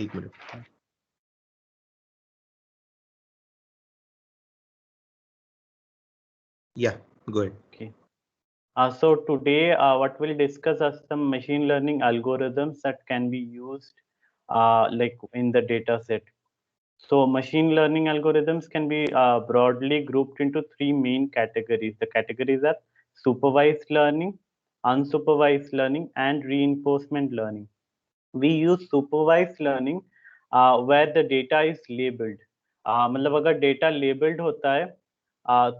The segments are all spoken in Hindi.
एक minute. Yeah, go ahead. Okay. So today, what we'll discuss are some machine learning algorithms that can be used, like in the data set. So machine learning algorithms can be broadly grouped into three main categories. The categories are supervised learning, unsupervised learning, and reinforcement learning. We use supervised learning where the data is labeled. मतलब अगर data labeled होता है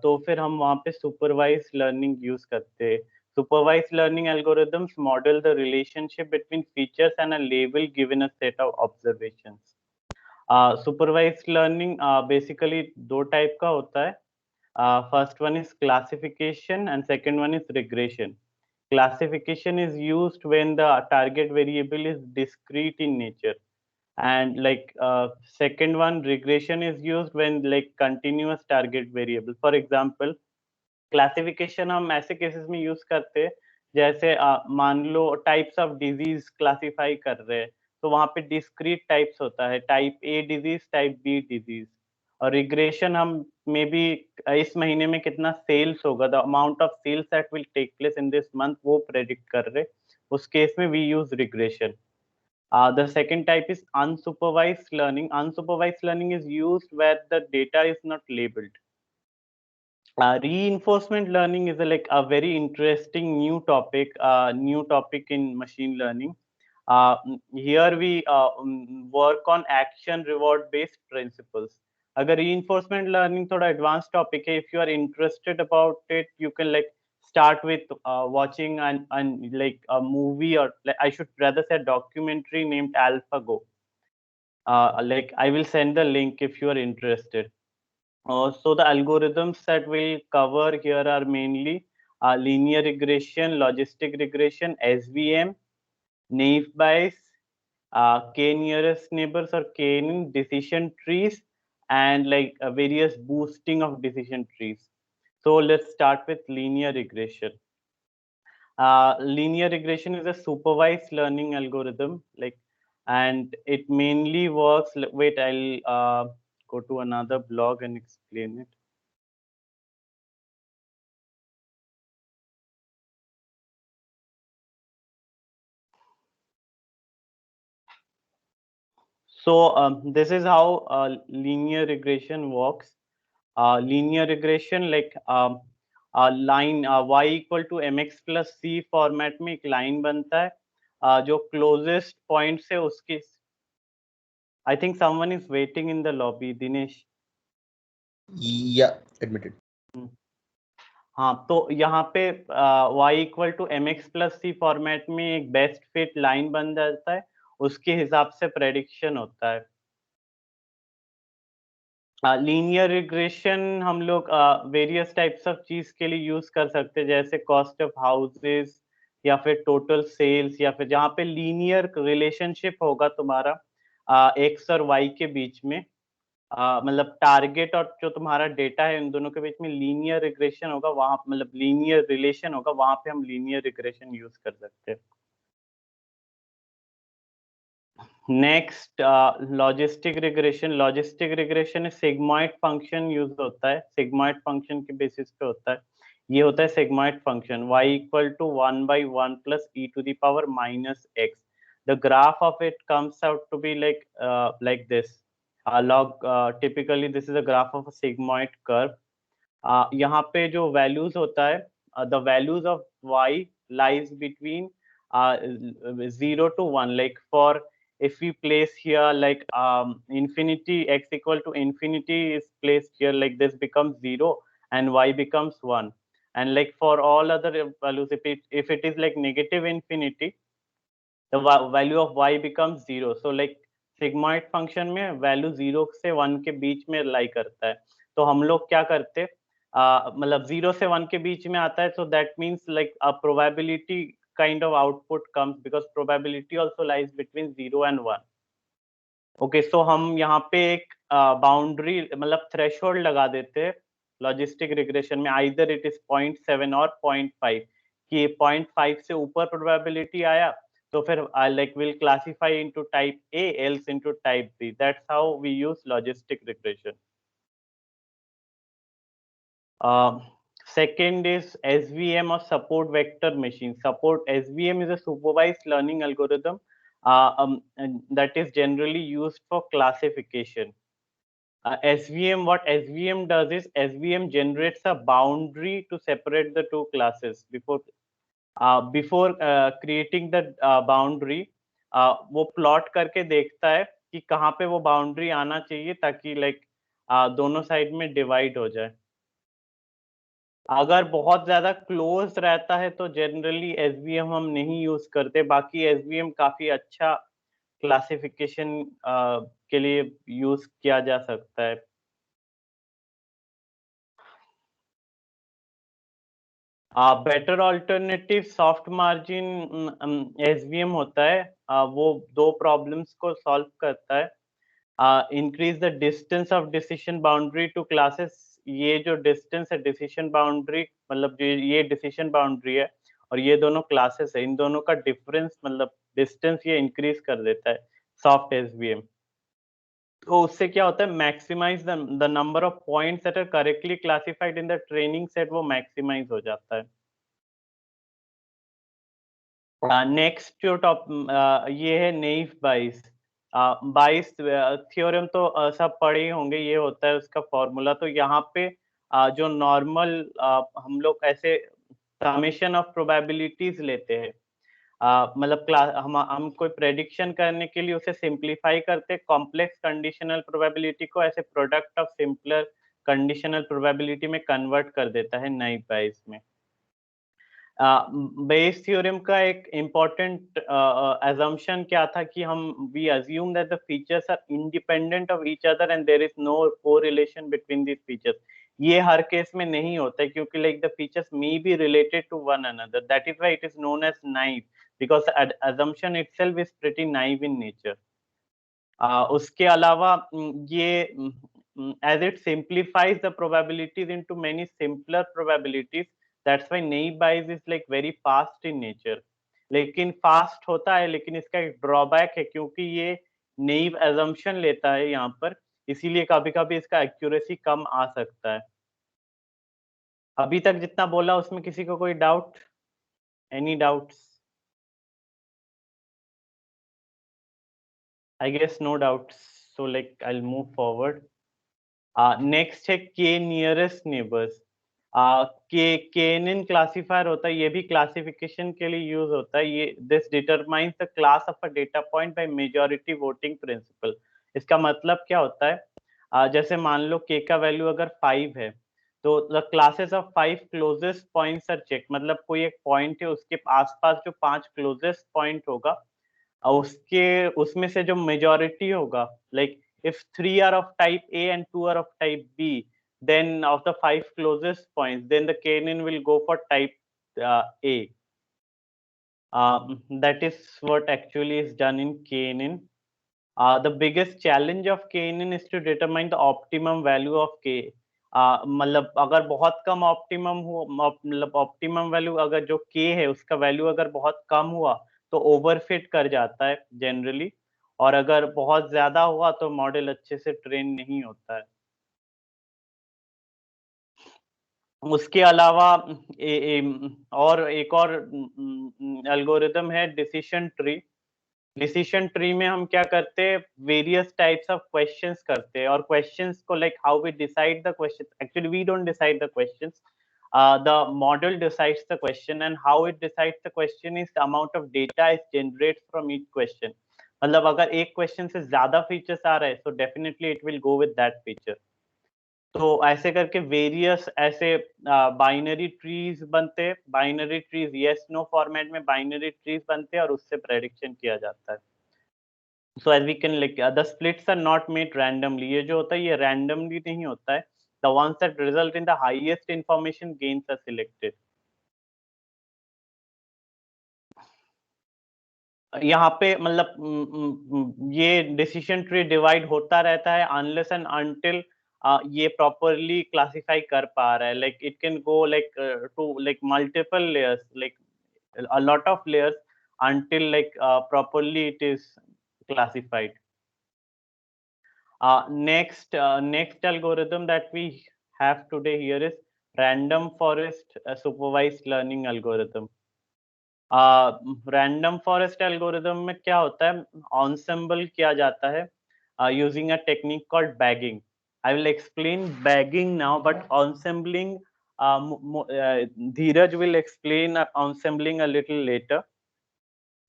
तो फिर हम वहाँ पे supervised learning use करते हैं. Supervised learning algorithms model the relationship between features and a label given a set of observations. Supervised learning basically दो type का होता है. First one is classification and second one is regression. Classification is used when the target variable is discrete in nature, and second one, regression, is used when like continuous target variable. For example, classification हम ऐसे केसेस में यूज करते हैं जैसे मान लो टाइप्स ऑफ डिजीज क्लासिफाई कर रहे हैं, तो वहां पे डिस्क्रीट टाइप्स होता है, type A disease, type B disease. और रिग्रेशन हम मे बी इस महीने में कितना सेल्स होगा, the amount of sales that will take place in this month, वो प्रेडिक्ट कर रहे. उस केस में we use regression. The second type is unsupervised learning. Unsupervised learning is used where the data is not labeled. Reinforcement learning is like a very interesting new topic in machine learning. Here we work on action reward based principles. अगर reinforcement learning थोड़ा advanced topic है, if you are interested about it, you can like start with watching and like a movie, or like, I should rather say a documentary named AlphaGo. Like I will send the link if you are interested. So the algorithms that we'll cover here are mainly linear regression, logistic regression, SVM, naive Bayes, k-nearest neighbors or k decision trees, and like various boosting of decision trees. So let's start with linear regression. Linear regression is a supervised learning algorithm, like, and it mainly works. Wait, I'll go to another blog and explain it. So this is how linear regression works. Linear regression, like line y equal to mx plus c format में एक लाइन बनता है जो क्लोजेस्ट पॉइंट से उसके. I think someone is waiting in the lobby. Dinesh. Yeah, admitted. हाँ, तो यहाँ पे y equal to m x plus c format में एक बेस्ट फिट लाइन बन जाता है, उसके हिसाब से प्रेडिक्शन होता है. लीनियर रिग्रेशन हम लोग वेरियस टाइप्स ऑफ चीज के लिए यूज कर सकते हैं, जैसे कॉस्ट ऑफ हाउसेस या फिर टोटल सेल्स, या फिर जहाँ पे लीनियर रिलेशनशिप होगा तुम्हारा एक्स और वाई के बीच में. मतलब टारगेट और जो तुम्हारा डेटा है, इन दोनों के बीच में लीनियर रिग्रेशन होगा, वहां मतलब लीनियर रिलेशन होगा, वहां पे हम लीनियर रिग्रेशन यूज कर सकते हैं. Next, logistic regression. Logistic regression sigmoid function use होता है, सिग्मॉइड फंक्शन के बेसिस पे होता है. ये होता है sigmoid function y equal to 1/1 plus e to the power minus x. The graph of it comes out to be like this. Log typically this is a graph of a sigmoid curve. यहाँ पे जो वैल्यूज होता है, the values of y lies between 0 to 1. Like for, if we place here like infinity, x equal to infinity is placed here, like this becomes 0 and y becomes 1. And like for all other values, if it is like negative infinity, the value of y becomes 0. So like sigmoid function में वैल्यू 0 से 1 के बीच में लाई करता है. तो हम लोग क्या करते, मतलब 0 से 1 के बीच में आता है, so that means like a probability kind of output comes, because probability also lies between 0 and 1. Okay, सो हम यहाँ पे एक बाउंड्री मतलब थ्रेशोल्ड लगा देते हैं लॉजिस्टिक रिग्रेशन में, आइदर इट इज 0.7 और 0.5, कि 0.5 से ऊपर प्रोबेबिलिटी आया तो फिर like we'll classify into type A, else into type B. That's how we use logistic regression. Second is SVM or support vector machine. Support SVM is a supervised learning algorithm and that is generally used for classification. SVM, what SVM does is SVM generates a boundary to separate the two classes. Before creating the boundary, वो plot करके देखता है कि कहाँ पे वो boundary आना चाहिए ताकि like दोनों साइड में divide हो जाए. अगर बहुत ज्यादा क्लोज रहता है तो जनरली एसवीएम हम नहीं यूज करते. बाकी एसवीएम काफी अच्छा क्लासिफिकेशन के लिए यूज किया जा सकता है. Better alternative soft margin SVM होता है. वो दो प्रॉब्लम्स को सॉल्व करता है. Increase the distance of decision boundary to classes. ये जो डिस्टेंस है डिसीजन बाउंड्री मतलब जो ये डिसीजन बाउंड्री है और ये दोनों क्लासेस है, इन दोनों का डिफरेंस मतलब डिस्टेंस ये इंक्रीज कर देता है सॉफ्ट एसवीएम. तो उससे क्या होता है, maximize the number of points that are correctly classified in the training set, वो मैक्सिमाइज हो जाता है. नेक्स्ट जो टॉप ये है नेइव बाइस. बाइस थ्योरम तो सब पढ़े ही होंगे. ये होता है उसका फॉर्मूला. तो यहाँ पे जो नॉर्मल हम लोग ऐसे समेशन ऑफ प्रोबेबिलिटीज लेते हैं. मतलब हम कोई प्रेडिक्शन करने के लिए उसे सिंप्लीफाई करते, कॉम्प्लेक्स कंडीशनल प्रोबेबिलिटी को ऐसे product of simpler conditional probability में कन्वर्ट कर देता है नाइव बाइस में. बेस थ्योरम का एक इम्पोर्टेंट assumption क्या था कि हम we assume that the features are independent of each other and there is no correlation between these features. ये हर केस में नहीं होता है क्योंकि like the features may be related to one another. That is why it is known as naive because the assumption itself is pretty naive in nature. उसके अलावा ये as it simplifies the probabilities into many simpler probabilities, that's why naive Bayes is like very fast in nature. लेकिन फास्ट होता है लेकिन इसका एक ड्रॉबैक है क्योंकि ये naive assumption लेता है यहाँ पर, इसीलिए कभी-कभी इसका एक्यूरेसी कम आ सकता है. अभी तक जितना बोला उसमें किसी को कोई doubt? Any doubts? I guess no doubts. So like I'll move forward. Next है के नियरेस्ट नेबर्स. KNN क्लासिफायर होता है, ये भी क्लासिफिकेशन के लिए यूज होता है. ये this determines the class of a data point by majority voting principle. इसका मतलब क्या होता है, जैसे मान लो k का वैल्यू अगर 5 है तो the classes of 5 closest points are check. मतलब कोई एक पॉइंट है उसके आसपास जो 5 क्लोजेस्ट पॉइंट होगा उसके उसमें से जो मेजॉरिटी होगा, like if 3 are of type A and 2 are of type B, then of the 5 closest points, then the KNN will go for type A. That is what actually is done in KNN. The biggest challenge of KNN is to determine the optimum value of K. मतलब अगर बहुत कम ऑप्टिमम हो, मतलब ऑप्टिमम वैल्यू अगर जो K है उसका वैल्यू अगर बहुत कम हुआ तो ओवरफिट कर जाता है जनरली, और अगर बहुत ज्यादा हुआ तो मॉडल अच्छे से ट्रेन नहीं होता है. उसके अलावा और एक और एल्गोरिदम है डिसीजन ट्री. डिसीजन ट्री में हम क्या करते हैं, वेरियस टाइप्स ऑफ क्वेश्चंस करते हैं और क्वेश्चंस को like how we decide the question. Actually we don't decide the questions, the model decides the question, and how it decides the question is the amount of data it generates from each question. मतलब अगर एक क्वेश्चन से ज्यादा फीचर्स आ रहे हैं तो definitely it will go with that feature. तो ऐसे करके वेरियस ऐसे बाइनरी ट्रीज बनते हैं. Binary trees yes no format में बाइनरी ट्रीज बनते हैं और उससे प्रेडिक्शन किया जाता है. So as we can like the splits are not made randomly. ये जो होता है ये randomly नहीं होता है. The ones that result in the highest information gains are selected. यहाँ पे मतलब ये डिसीजन ट्री डिवाइड होता रहता है अनलेस एंड अनटिल ये प्रॉपरली क्लासिफाई कर पा रहा है. Like it can go like two like multiple layers, like a lot of layers until like properly it is classified. Next algorithm that we have today here is random forest supervised learning algorithm. Random forest algorithm में क्या होता है, ensemble किया जाता है using a technique called bagging. I will explain bagging now, but ensembling Dheeraj will explain ensembling a little later.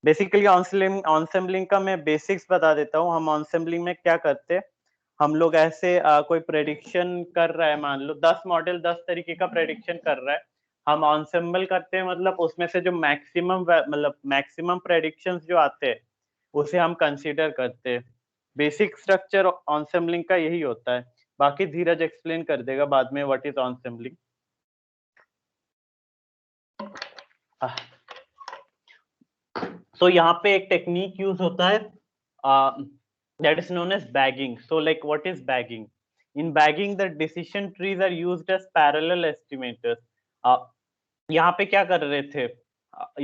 Basically ensembling का मैं बेसिक्स बता देता हूँ. हम ensembling में क्या करते हैं, हम लोग ऐसे कोई प्रेडिक्शन कर रहा है, मान लो 10 मॉडल 10 तरीके का प्रेडिक्शन कर रहा है, हम ensemble करते हैं, मतलब उसमें से जो मैक्सिमम प्रेडिक्शंस जो आते हैं उसे हम कंसीडर करते हैं. बेसिक स्ट्रक्चर ensembling का यही होता है. बाकी धीरज एक्सप्लेन कर देगा बाद में व्हाट इज ensembling. So यहाँ पे एक टेक्निक यूज होता है that is known as bagging. So like what is bagging? In bagging the decision trees are used as parallel estimators. यहाँ पे क्या कर रहे थे,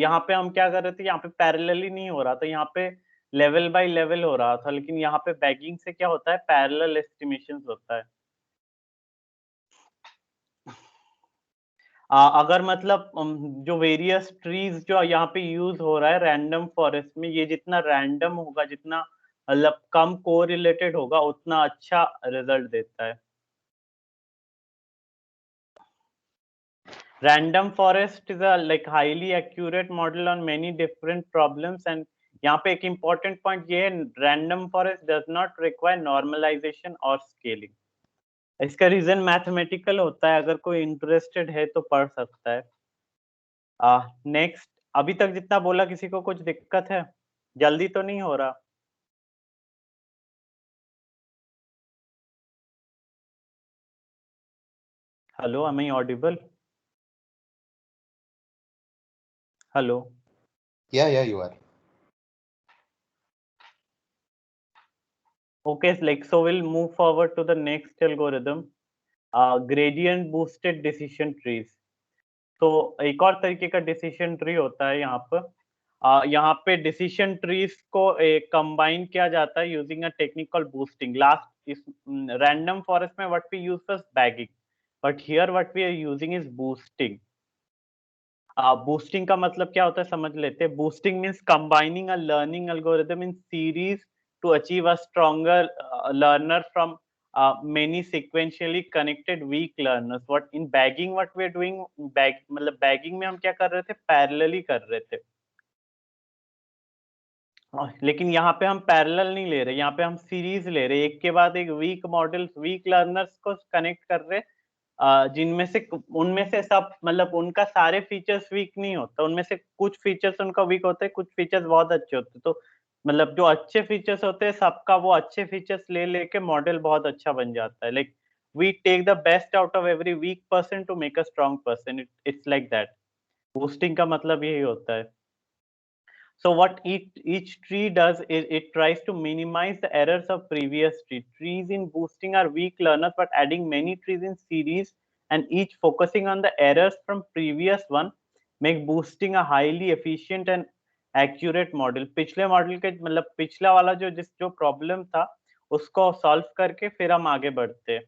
यहाँ पे हम क्या कर रहे थे, यहाँ पे पैरेलली नहीं हो रहा था, यहाँ पे लेवल बाय लेवल हो रहा था, लेकिन यहाँ पे बैगिंग से क्या होता है, पैरेलल एस्टिमेशंस होता है. अगर मतलब जो वेरियस ट्रीज जो यहाँ पे यूज हो रहा है रैंडम फॉरेस्ट में, ये जितना रैंडम होगा, जितना मतलब कम कोरिलेटेड होगा, उतना अच्छा रिजल्ट देता है. Random forest is a like highly accurate model on many different problems. And यहाँ पे एक इम्पोर्टेंट पॉइंट ये है, random forest does not require normalization और स्केलिंग. इसका रीजन मैथमेटिकल होता है, अगर कोई इंटरेस्टेड है तो पढ़ सकता है. नेक्स्ट, अभी तक जितना बोला किसी को कुछ दिक्कत है, जल्दी तो नहीं हो रहा? Hello, am I audible? Hello. Yeah, you are. Okay, like so we'll move forward to the next algorithm, gradient boosted decision trees. तो एक और तरीके का डिसीजन ट्री होता है यहाँ पर. यहाँ पे डिसीजन ट्रीज को कंबाइन किया जाता है using a technique called boosting. Last इस रैंडम फॉरेस्ट में what we use was bagging, but here what we are using is boosting. Boosting का मतलब क्या होता है समझ लेते हैं. Boosting means combining a learning algorithm in series to achieve a stronger learner from many sequentially connected weak learners. What in bagging what we are doing, मतलब bagging में हम क्या कर रहे थे, पैरेलली कर रहे थे. लेकिन यहाँ पे हम पैरेलल नहीं ले रहे, यहाँ पे हम सीरीज ले रहे, एक के बाद एक वीक मॉडल्स वीक लर्नर्स को कनेक्ट कर रहे, जिनमें से उनमें से सब मतलब उनका सारे फीचर्स वीक नहीं होता, उनमें से कुछ फीचर्स उनका वीक होते हैं, कुछ फीचर्स बहुत अच्छे होते हैं. तो मतलब जो अच्छे फीचर्स होते हैं सबका वो अच्छे फीचर्स ले लेके मॉडल बहुत अच्छा बन जाता है. Like we take the best out of every weak person to make a strong person. It's like that. Boosting का मतलब यही होता है. So what each tree does is it tries to minimize the errors of previous tree. Trees in boosting are weak learners, but adding many trees in series and each focusing on the errors from previous one make boosting a highly efficient and accurate model. पिछले मॉडल के मतलब पिछला वाला जो प्रॉब्लम था उसको सॉल्व करके फिर हम आगे बढ़ते हैं.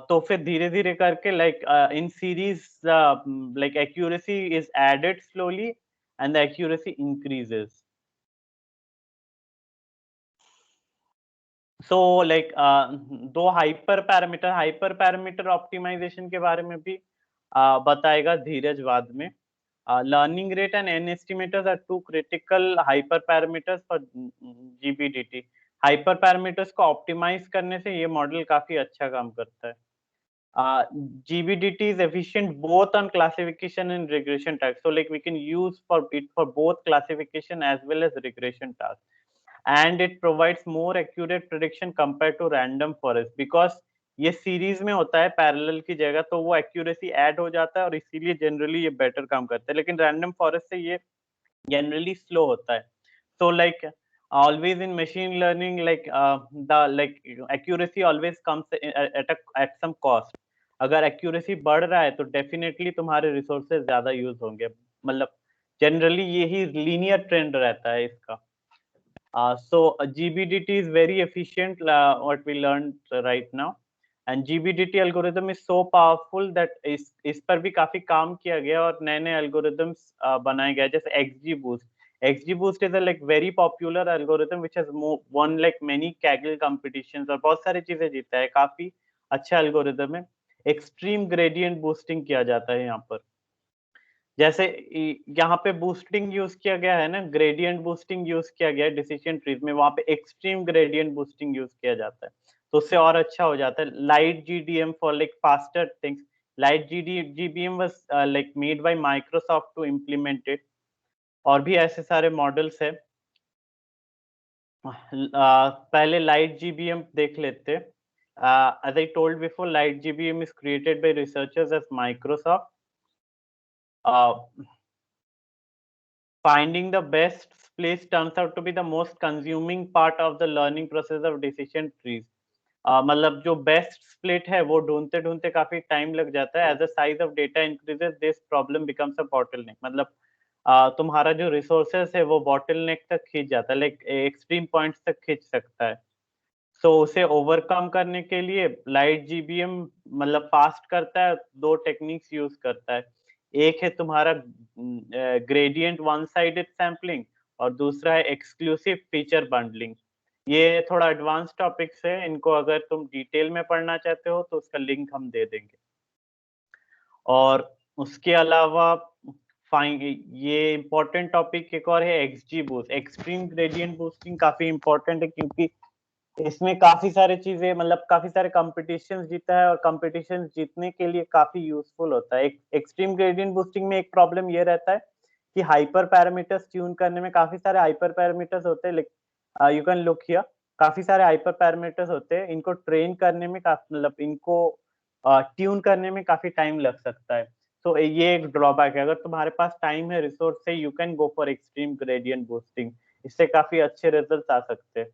तो फिर धीरे धीरे करके like in series like accuracy is added slowly and the accuracy increases. So like दो हाइपर पैरामीटर ऑप्टिमाइजेशन के बारे में भी बताएगा धीरज बाद में. Learning rate and n estimators are two critical hyper parameters for GBDT. Hyper parameters को ऑप्टिमाइज करने से ये मॉडल काफी अच्छा काम करता है. GBDT is efficient both on classification and regression tasks. So like we can use for both classification as well as regression tasks. And it provides more accurate prediction compared to random forest because ये सीरीज में होता है पैरेलल की जगह, तो वो एक्यूरेसी ऐड हो जाता है और इसीलिए जनरली ये बेटर काम करता है. लेकिन रैंडम फॉरेस्ट से ये generally slow होता है. So like always in machine learning, like the accuracy always comes at some cost. अगर accuracy बढ़ रहा है तो definitely तुम्हारे resources ज्यादा use होंगे. मतलब जनरली यही लीनियर ट्रेंड रहता है इसका। So GBDT is very efficient, what we learned right now, and GBDT algorithm is so powerful that इस पर भी काफी काम किया गया और नए नए algorithms बनाए गए, जैसे XGBoost. XGBoost is a like very popular algorithm which has won like many Kaggle competitions और बहुत सारी चीजें जीता है, काफी अच्छा algorithm है। एक्सट्रीम ग्रेडियंट बूस्टिंग किया जाता है यहाँ पर, जैसे यहाँ पे बूस्टिंग यूज किया गया है ना, ग्रेडियंट बूस्टिंग यूज किया गया है डिसीजन ट्रीज में, वहां पे एक्सट्रीम ग्रेडियंट बूस्टिंग यूज किया जाता है, तो उससे और अच्छा हो जाता है। Light GBM for like faster things, light GBM was like made by Microsoft to implement it, और भी ऐसे सारे मॉडल्स है। पहले लाइट जीबीएम देख लेते। As I told before, light GBM is created by researchers at Microsoft. Finding the best place turns out to be the most consuming part of the learning process of decision trees. मतलब जो बेस्ट स्प्लिट है वो ढूंढते ढूंढते काफी टाइम लग जाता है। As the size of data increases this problem becomes a bottleneck, मतलब तुम्हारा जो रिसोर्सेस है वो बॉटलनेक तक खींच जाता है, लाइक एक्सट्रीम पॉइंट्स तक खींच सकता है। सो उसे ओवरकम करने के लिए लाइट जीबीएम मतलब फास्ट करता है, दो टेक्निक्स यूज करता है। एक है तुम्हारा ग्रेडियंट वन साइडेड सैम्पलिंग, और दूसरा है एक्सक्लूसिव फीचर बंडलिंग। ये थोड़ा एडवांस टॉपिक्स है, इनको अगर तुम डिटेल में पढ़ना चाहते हो तो उसका लिंक हम दे देंगे। और उसके अलावा फाइन ये इम्पोर्टेंट टॉपिक एक और है XD boost, extreme gradient boosting, काफी इम्पोर्टेंट है क्योंकि इसमें काफी सारी चीजें, मतलब काफी सारे कॉम्पिटिशन्स जीता है, और कॉम्पिटिशन्स जीतने के लिए काफी यूजफुल होता है। एक्सट्रीम ग्रेडियंट बूस्टिंग में एक प्रॉब्लम ये रहता है कि हाइपर पैरामीटर्स ट्यून करने में काफी सारे हाइपर पैरामीटर्स होते हैं, like you can look here, काफी सारे हाइपर पैरामीटर्स होते हैं, इनको ट्रेन करने में काफी, मतलब इनको ट्यून करने में काफी टाइम लग सकता है। तो ये एक ड्रॉबैक है। अगर तुम्हारे पास टाइम है, रिसोर्स है, you can go for extreme gradient boosting, इससे काफी अच्छे रिजल्ट आ सकते हैं।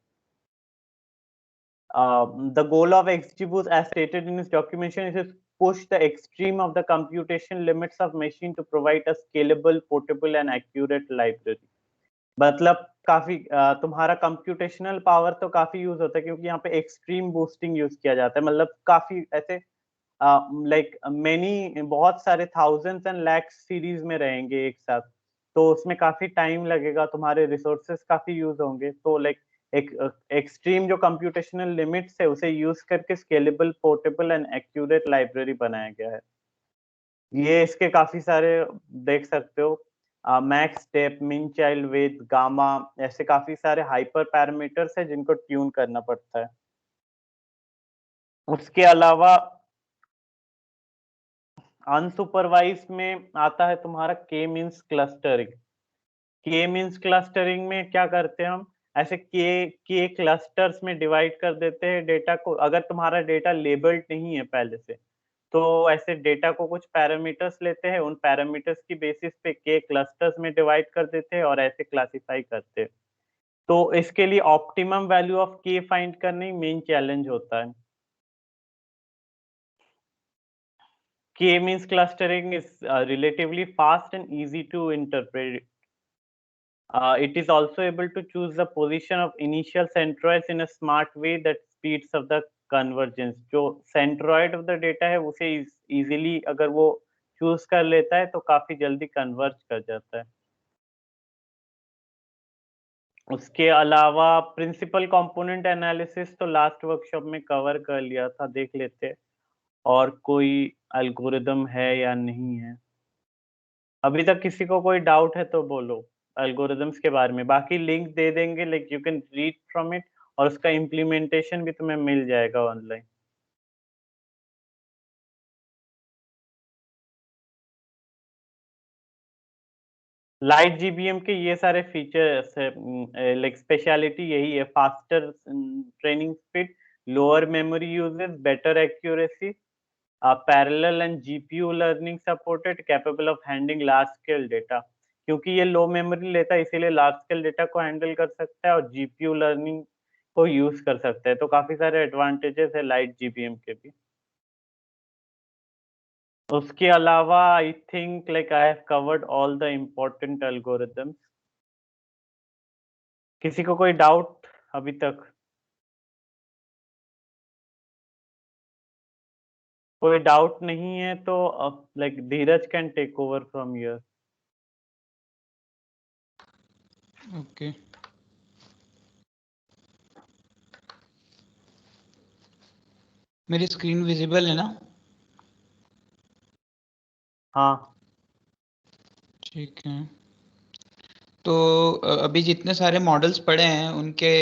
The goal of XGBoost, as stated in its documentation, is to push the extreme of the computation limits of machine to provide a scalable, portable, and accurate library. मतलब काफी तुम्हारा कंप्यूटेशनल पावर तो काफी यूज होता है, क्योंकि यहाँ पे एक्सट्रीम बूस्टिंग यूज किया जाता है, मतलब काफी ऐसे लाइक मेनी, बहुत सारे थाउजेंड्स एंड लैक्स सीरीज में रहेंगे एक साथ, तो उसमें काफी टाइम लगेगा, तुम्हारे रिसोर्सेस काफी यूज होंगे, तो लाइक एक एक्सट्रीम जो कंप्यूटेशनल लिमिट्स है उसे यूज करके scalable, portable and accurate library बनाया गया है। ये इसके काफी सारे देख सकते हो, मैक्स स्टेप, मिन चाइल्ड, वेट, गामा, ऐसे काफी सारे हाइपर पैरामीटर्स है जिनको ट्यून करना पड़ता है। उसके अलावा अनसुपरवाइज में आता है तुम्हारा के मींस क्लस्टरिंग। के मींस क्लस्टरिंग में क्या करते हैं हम, ऐसे के क्लस्टर्स में डिवाइड कर देते हैं डेटा को। अगर तुम्हारा डेटा लेबल्ड नहीं है पहले से, तो ऐसे डेटा को कुछ पैरामीटर्स लेते हैं, उन पैरामीटर्स की बेसिस पे के क्लस्टर्स में डिवाइड कर देते हैं और ऐसे क्लासिफाई करते हैं। तो इसके लिए ऑप्टिमम वैल्यू ऑफ के फाइंड करना ही मेन चैलेंज होता है। K means clustering is relatively fast and easy to interpret. It is also able to choose the position of initial centroids in a smart way that speeds up the convergence. जो centroid of the data है उसे easily अगर वो choose कर लेता है तो काफी जल्दी converge कर जाता है। उसके अलावा प्रिंसिपल कंपोनेंट एनालिसिस तो लास्ट वर्कशॉप में कवर कर लिया था, देख लेते हैं और कोई एल्गोरिदम है या नहीं है। अभी तक किसी को कोई डाउट है तो बोलो एल्गोरिदम्स के बारे में, बाकी लिंक दे देंगे, like you can read from it, और उसका इम्प्लीमेंटेशन भी तुम्हें मिल जाएगा ऑनलाइन। लाइट जीबीएम के ये सारे फीचर्स है, लाइक स्पेशलिटी यही है, faster training speed, lower memory uses, better accuracy, parallel and GPU learning supported, capable of handling large scale data. क्योंकि ये लो मेमोरी लेता है इसीलिए लार्ज स्केल डेटा को हैंडल कर सकता है और जीपीयू लर्निंग को यूज कर सकता है, तो काफी सारे एडवांटेजेस है लाइट जीबीएम के भी। उसके अलावा I think like I have covered all the important algorithms. किसी को कोई डाउट अभी तक? कोई डाउट नहीं है तो like Dheeraj can take over from here. Okay, मेरी स्क्रीन विजिबल है ना? हाँ ठीक है। तो अभी जितने सारे मॉडल्स पड़े हैं उनके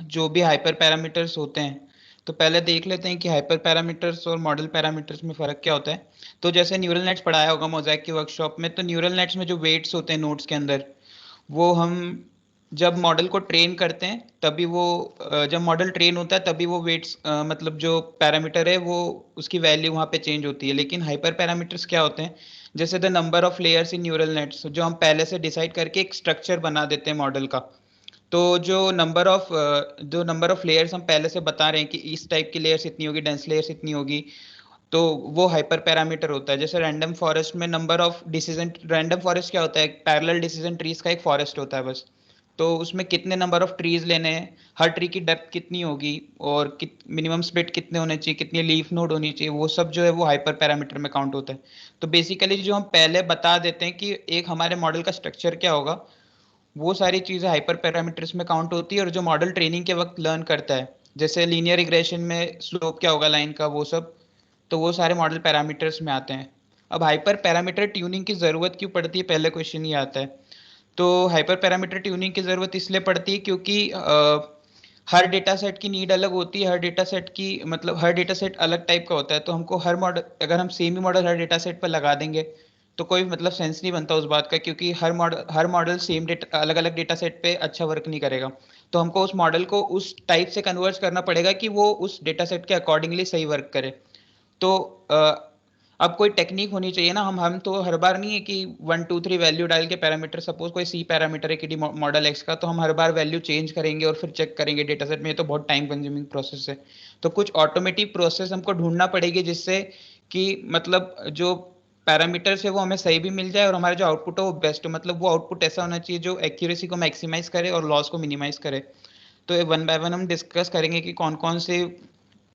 जो भी हाइपर पैरामीटर्स होते हैं, तो पहले देख लेते हैं कि हाइपर पैरामीटर्स और मॉडल पैरामीटर्स में फ़र्क क्या होता है। तो जैसे न्यूरल नेट्स पढ़ाया होगा मोज़ेक की वर्कशॉप में, तो न्यूरल नेट्स में जो वेट्स होते हैं नोड्स के अंदर, वो हम जब मॉडल को ट्रेन करते हैं तभी वो जब मॉडल ट्रेन होता है तभी वो वेट्स मतलब जो पैरामीटर है वो उसकी वैल्यू वहाँ पे चेंज होती है। लेकिन हाइपर पैरामीटर्स क्या होते हैं, जैसे the number of layers in neural nets, जो हम पहले से डिसाइड करके एक स्ट्रक्चर बना देते हैं मॉडल का। तो जो नंबर ऑफ लेयर्स हम पहले से बता रहे हैं कि इस टाइप की लेयर्स इतनी होगी, डेंस लेयर्स इतनी होगी, तो वो हाइपर पैरामीटर होता है। जैसे रैंडम फॉरेस्ट में number of decision, random forest क्या होता है, पैरेलल डिसीजन ट्रीज का एक फॉरेस्ट होता है बस। तो उसमें कितने नंबर ऑफ ट्रीज लेने हैं, हर ट्री की डेप्थ कितनी होगी, और मिनिमम स्प्लिट कितने होने चाहिए, कितनी लीफ नोड होनी चाहिए, वो सब जो है वो हाइपर पैरामीटर में काउंट होता है। तो बेसिकली जो हम पहले बता देते हैं कि एक हमारे मॉडल का स्ट्रक्चर क्या होगा, वो सारी चीज़ें हाइपर पैरामीटर्स में काउंट होती है। और जो मॉडल ट्रेनिंग के वक्त लर्न करता है, जैसे लीनियर रिग्रेशन में स्लोप क्या होगा लाइन का, वो सब, तो वो सारे मॉडल पैरामीटर्स में आते हैं। अब हाइपर पैरामीटर ट्यूनिंग की ज़रूरत क्यों पड़ती है, पहले क्वेश्चन ये आता है। तो हाइपर पैरामीटर ट्यूनिंग की ज़रूरत इसलिए पड़ती है क्योंकि हर डेटा सेट की नीड अलग होती है, हर डेटा सेट की मतलब हर डेटा सेट अलग टाइप का होता है। तो हमको हर मॉडल, अगर हम सेम ही मॉडल हर डेटा सेट पर लगा देंगे तो कोई मतलब सेंस नहीं बनता उस बात का, क्योंकि हर मॉडल सेम डेटा अलग अलग डेटा सेट पे अच्छा वर्क नहीं करेगा। तो हमको उस मॉडल को उस टाइप से कन्वर्ट करना पड़ेगा कि वो उस डेटा सेट के अकॉर्डिंगली सही वर्क करे। तो अब कोई टेक्निक होनी चाहिए ना, हम तो हर बार नहीं है कि 1 2 3 वैल्यू डाल के पैरामीटर, सपोज कोई सी पैरामीटर है कि मॉडल एक्स का, तो हम हर बार वैल्यू चेंज करेंगे और फिर चेक करेंगे डेटा सेट में, ये तो बहुत टाइम कंज्यूमिंग प्रोसेस है। तो कुछ ऑटोमेटिक प्रोसेस हमको ढूंढना पड़ेगी जिससे कि मतलब जो पैरामीटर्स है वो हमें सही भी मिल जाए और हमारा जो आउटपुट है वो बेस्ट हो। मतलब वो आउटपुट ऐसा होना चाहिए जो एक्यूरेसी को मैक्सिमाइज करे और लॉस को मिनिमाइज करे। तो वन बाय वन हम डिस्कस करेंगे कि कौन कौन से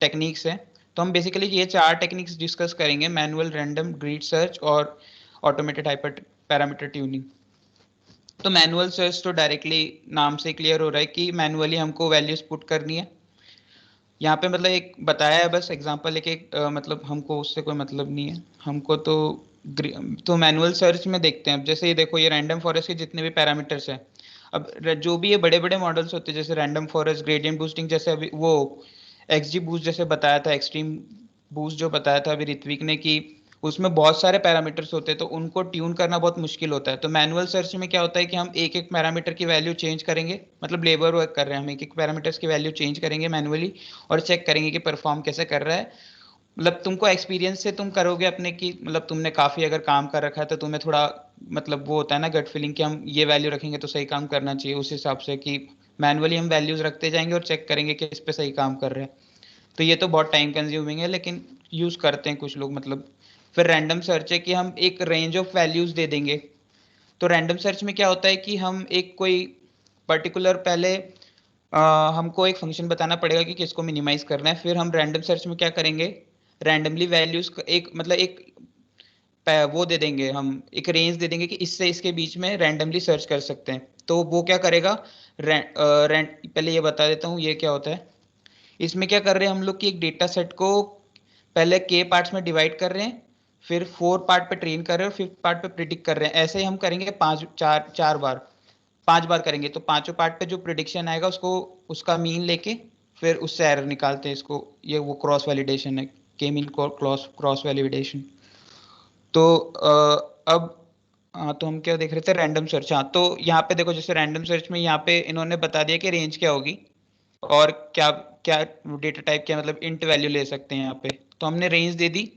टेक्निक्स हैं। तो हम बेसिकली ये 4 टेक्निक्स डिस्कस करेंगे: मैनुअल, रैंडम, ग्रिड सर्च और ऑटोमेटेड हाइपर पैरामीटर ट्यूनिंग। तो मैनुअल सर्च तो डायरेक्टली नाम से क्लियर हो रहा है कि मैनुअली हमको वैल्यूज पुट करनी है। यहाँ पे मतलब एक बताया है बस एग्जांपल लेके, मतलब हमको उससे कोई मतलब नहीं है हमको। तो मैनुअल सर्च में देखते हैं। अब जैसे ये देखो, ये रैंडम फॉरेस्ट के जितने भी पैरामीटर्स हैं, अब जो भी ये बड़े बड़े मॉडल्स होते हैं जैसे रैंडम फॉरेस्ट, ग्रेडियंट बूस्टिंग, जैसे अभी वो एक्सजी बूस्ट जैसे बताया था, एक्सट्रीम बूस्ट जो बताया था अभी ऋत्विक ने, कि उसमें बहुत सारे पैरामीटर्स होते हैं तो उनको ट्यून करना बहुत मुश्किल होता है। तो मैनुअल सर्च में क्या होता है कि हम एक एक पैरामीटर की वैल्यू चेंज करेंगे, मतलब लेबर वर्क कर रहे हैं हम, एक एक पैरामीटर्स की वैल्यू चेंज करेंगे मैनुअली और चेक करेंगे कि परफॉर्म कैसे कर रहा है। मतलब तुमको एक्सपीरियंस से तुम करोगे अपने की, मतलब तुमने काफ़ी अगर काम कर रखा है तो तुम्हें थोड़ा मतलब वो होता है ना गट फीलिंग कि हम ये वैल्यू रखेंगे तो सही काम करना चाहिए, उस हिसाब से कि मैनुअली हम वैल्यूज रखते जाएंगे और चेक करेंगे कि इस पे सही काम कर रहे हैं। तो ये तो बहुत टाइम कंज्यूमिंग है लेकिन यूज़ करते हैं कुछ लोग। मतलब फिर रैंडम सर्च है कि हम एक रेंज ऑफ वैल्यूज़ दे देंगे। तो रैंडम सर्च में क्या होता है कि हम एक कोई पर्टिकुलर पहले हमको एक फंक्शन बताना पड़ेगा कि किसको मिनिमाइज करना है। फिर हम रैंडम सर्च में क्या करेंगे, रैंडमली वैल्यूज एक मतलब एक वो दे देंगे, हम एक रेंज दे देंगे कि इससे इसके बीच में रैंडमली सर्च कर सकते हैं। तो वो क्या करेगा, पहले ये बता देता हूँ ये क्या होता है। इसमें क्या कर रहे हैं हम लोग कि एक डेटा सेट को पहले के पार्ट्स में डिवाइड कर रहे हैं, फिर 4 पार्ट पे ट्रेन कर रहे हैं और 5th पार्ट पे प्रिडिक्ट कर रहे हैं। ऐसे ही हम करेंगे 5 बार करेंगे। तो पांचों पार्ट पे जो प्रिडिक्शन आएगा उसको उसका मीन लेके फिर उससे एरर निकालते हैं। इसको ये वो क्रॉस वैलिडेशन है, के मीन क्रॉस वैलिडेशन। तो अब हाँ, तो हम क्या देख रहे थे, रैंडम सर्च। हाँ, तो यहाँ पे देखो जैसे रैंडम सर्च में यहाँ पे इन्होंने बता दिया कि रेंज क्या होगी और क्या क्या डेटा टाइप क्या, मतलब इंट वैल्यू ले सकते हैं यहाँ पे। तो हमने रेंज दे दी